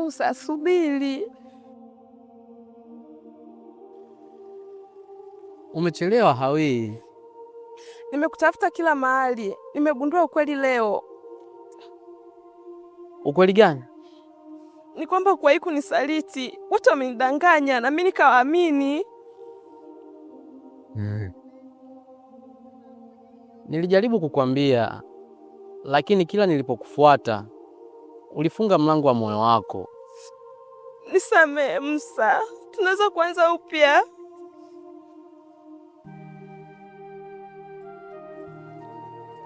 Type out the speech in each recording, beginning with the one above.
Musa, subiri. Umechelewa Hawi. Nimekutafuta kila mahali. Nimegundua ukweli leo. Ukweli gani? Ni kwamba kuwahi kunisaliti. Watu wamenidanganya na mimi nikawaamini. Nilijaribu kukwambia, lakini kila nilipokufuata ulifunga mlango wa moyo wako. Nisamehe Musa, tunaweza kuanza upya.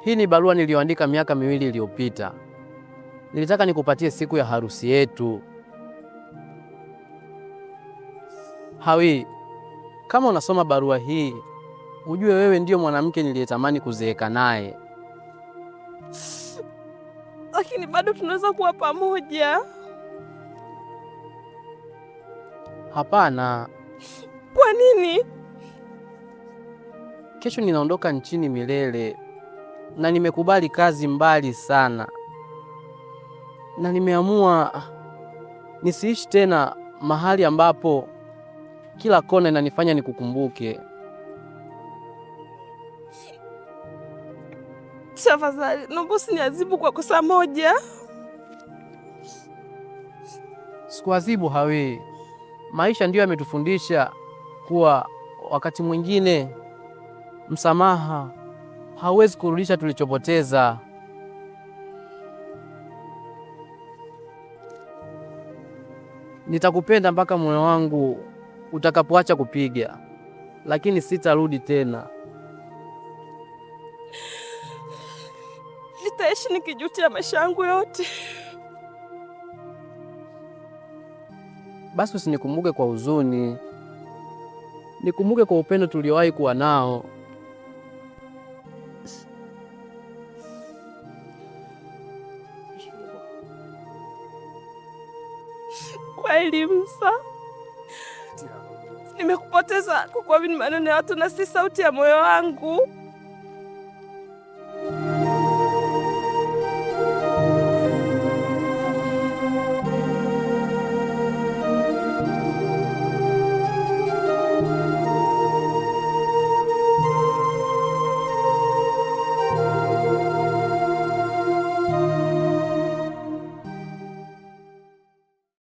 Hii ni barua niliyoandika miaka 2 iliyopita. Nilitaka nikupatie siku ya harusi yetu. Hawi, kama unasoma barua hii, ujue wewe ndio mwanamke niliyetamani kuzeeka naye. Lakini bado tunaweza kuwa pamoja. Hapana. Kwa nini? Kesho ninaondoka nchini milele na nimekubali kazi mbali sana, na nimeamua nisiishi tena mahali ambapo kila kona inanifanya nikukumbuke. Tafadhali, naomba usiniadhibu kwa kosa moja. Sikuadhibu Hawi. Maisha ndiyo yametufundisha kuwa wakati mwingine msamaha hauwezi kurudisha tulichopoteza. Nitakupenda mpaka moyo wangu utakapoacha kupiga, lakini sitarudi tena. Nitaishi nikijutia maisha yangu yote. Basi usinikumbuke kwa huzuni, nikumbuke kwa upendo tuliowahi kuwa nao. Kweli Musa, nimekupoteza kwa kuamini maneno ya watu na si sauti ya moyo wangu.